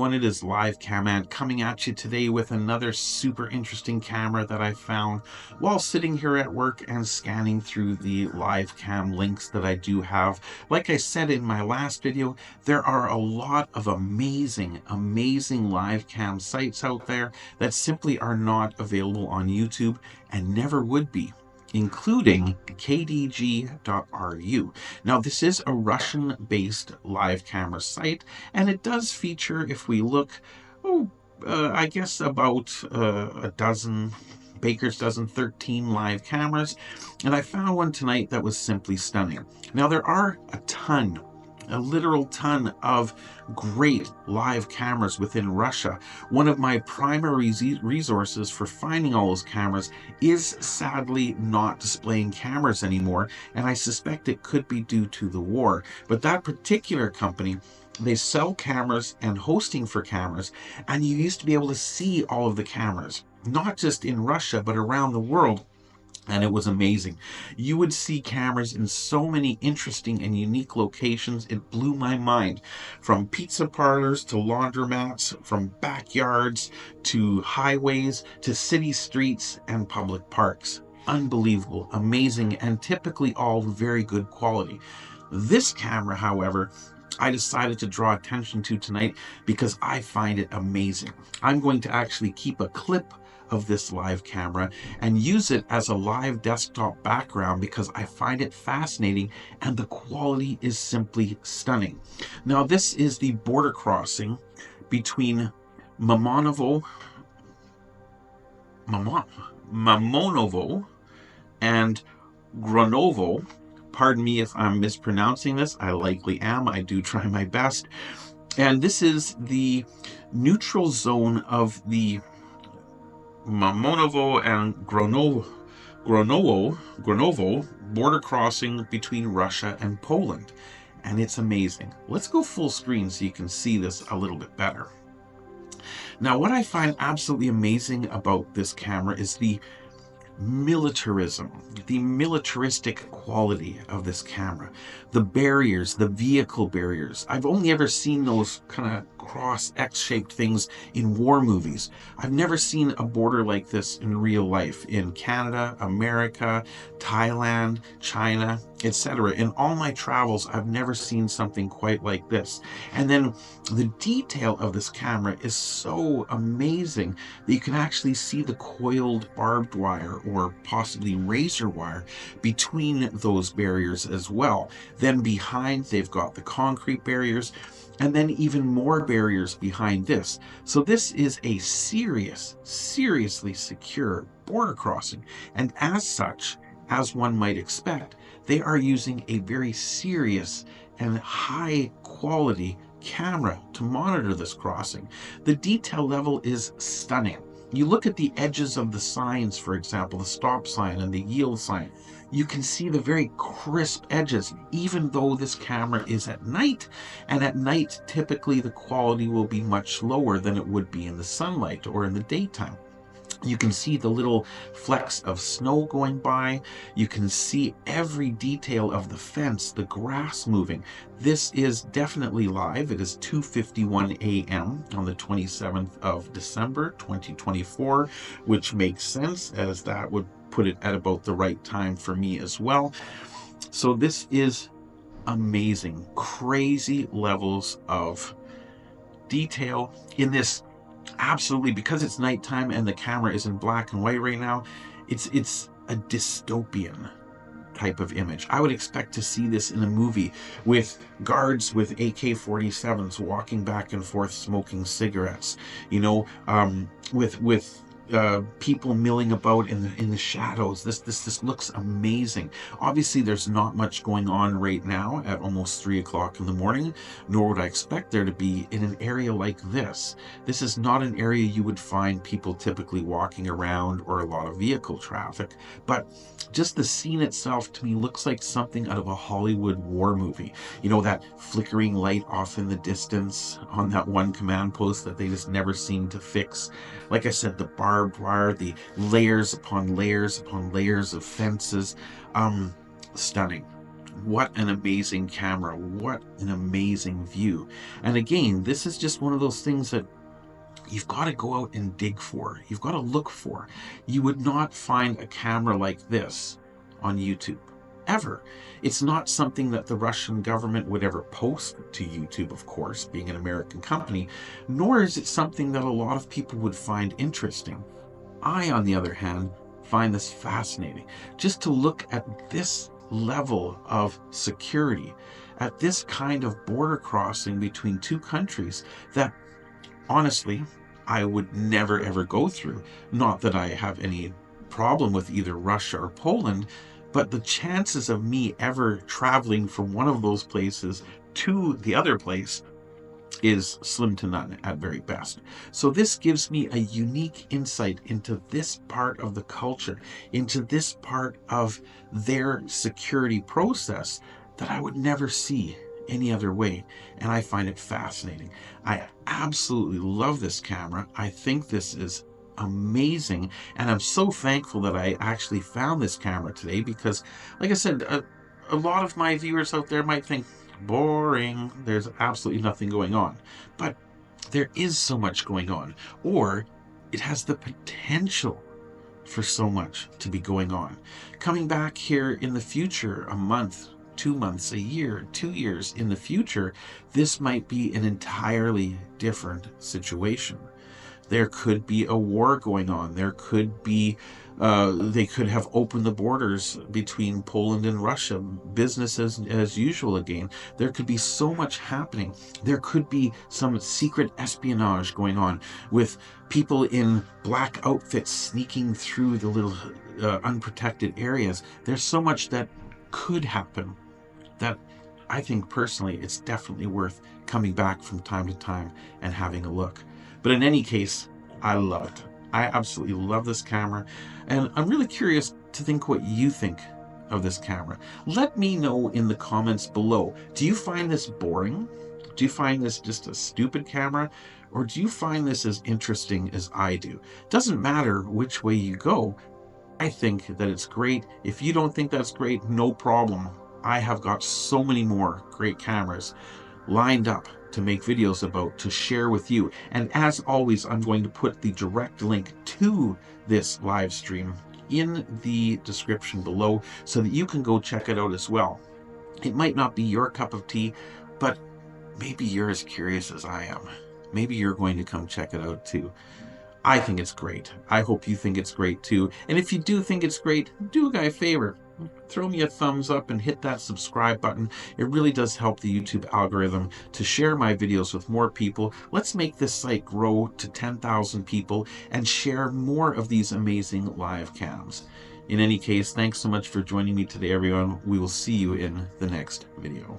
everyone, it is Live Cam Ant coming at you today with another super interesting camera that I found while sitting here at work and scanning through the live cam links that I do have. Like I said in my last video, there are a lot of amazing live cam sites out there that simply are not available on YouTube and never would be, including kdg.ru. Now, this is a Russian-based live camera site, and it does feature, if we look, I guess about a dozen, Baker's dozen, 13 live cameras, and I found one tonight that was simply stunning. Now, there are a literal ton of great live cameras within Russia. One of my primary resources for finding all those cameras is sadly not displaying cameras anymore, and I suspect it could be due to the war. But that particular company, they sell cameras and hosting for cameras, and you used to be able to see all of the cameras, not just in Russia, but around the world. And it was amazing. You would see cameras in so many interesting and unique locations. It blew my mind. From pizza parlors to laundromats, from backyards to highways to city streets and public parks. Unbelievable, amazing, and typically all very good quality. This camera, however, I decided to draw attention to tonight because I find it amazing. I'm going to actually keep a clip of this live camera and use it as a live desktop background because I find it fascinating and the quality is simply stunning. Now, this is the border crossing between Mamonovo and Gronovo. Pardon me if I'm mispronouncing this. I likely am. I do try my best. And this is the neutral zone of the Mamonovo and Gronovo border crossing between Russia and Poland. And it's amazing. Let's go full screen so you can see this a little bit better. Now, what I find absolutely amazing about this camera is the militarism, the militaristic quality of this camera. The barriers, the vehicle barriers. I've only ever seen those kind of cross X-shaped things in war movies. I've never seen a border like this in real life in Canada, America, Thailand, China, etc. In all my travels, I've never seen something quite like this. And then the detail of this camera is so amazing that you can actually see the coiled barbed wire or possibly razor wire between those barriers as well. Then behind, they've got the concrete barriers, and then even more barriers behind this. So this is a seriously secure border crossing. And as such, as one might expect, they are using a very serious and high quality camera to monitor this crossing. The detail level is stunning. You look at the edges of the signs, for example, the stop sign and the yield sign. You can see the very crisp edges, even though this camera is at night. And at night, typically the quality will be much lower than it would be in the sunlight or in the daytime. You can see the little flecks of snow going by. You can see every detail of the fence, the grass moving. This is definitely live. It is 2:51 a.m. on the 27th of December, 2024, which makes sense as that would put it at about the right time for me as well. So this is amazing. Crazy levels of detail in this. Absolutely, because it's nighttime and the camera is in black and white right now, it's a dystopian type of image. I would expect to see this in a movie with guards with AK-47s walking back and forth smoking cigarettes, with people milling about in the shadows. This looks amazing. Obviously, there's not much going on right now at almost 3 o'clock in the morning, nor would I expect there to be in an area like this. This is not an area you would find people typically walking around or a lot of vehicle traffic, but just the scene itself to me looks like something out of a Hollywood war movie. You know, that flickering light off in the distance on that one command post that they just never seem to fix. Like I said, the barbed wire, the layers upon layers upon layers of fences. Stunning. What an amazing camera. What an amazing view. And again, this is just one of those things that you've got to go out and dig for. You've got to look for. You would not find a camera like this on YouTube. Ever. It's not something that the Russian government would ever post to YouTube, of course, being an American company, nor is it something that a lot of people would find interesting. I, on the other hand, find this fascinating. Just to look at this level of security, at this kind of border crossing between two countries that honestly I would never ever go through. Not that I have any problem with either Russia or Poland, but the chances of me ever traveling from one of those places to the other place is slim to none at very best. So this gives me a unique insight into this part of the culture, into this part of their security process that I would never see any other way, and I find it fascinating. I absolutely love this camera. I think this is amazing, and I'm so thankful that I actually found this camera today because, like I said, a lot of my viewers out there might think, boring, there's absolutely nothing going on. But there is so much going on, or it has the potential for so much to be going on. Coming back here in the future, a month, 2 months, a year, 2 years in the future, this might be an entirely different situation. There could be a war going on. There could be, they could have opened the borders between Poland and Russia, business as usual again. There could be so much happening. There could be some secret espionage going on with people in black outfits sneaking through the little unprotected areas. There's so much that could happen that I think personally it's definitely worth coming back from time to time and having a look. But in any case, I love it. I absolutely love this camera, and I'm really curious to think what you think of this camera. Let me know in the comments below. Do you find this boring? Do you find this just a stupid camera? Or do you find this as interesting as I do? Doesn't matter which way you go. I think that it's great. If you don't think that's great, no problem. I have got so many more great cameras lined up to make videos about, to share with you. And as always, I'm going to put the direct link to this live stream in the description below so that you can go check it out as well. It might not be your cup of tea, but maybe you're as curious as I am. Maybe you're going to come check it out too. I think it's great. I hope you think it's great too. And if you do think it's great, do a guy a favor. Throw me a thumbs up and hit that subscribe button. It really does help the YouTube algorithm to share my videos with more people. Let's make this site grow to 10,000 people and share more of these amazing live cams. In any case, thanks so much for joining me today, everyone. We will see you in the next video.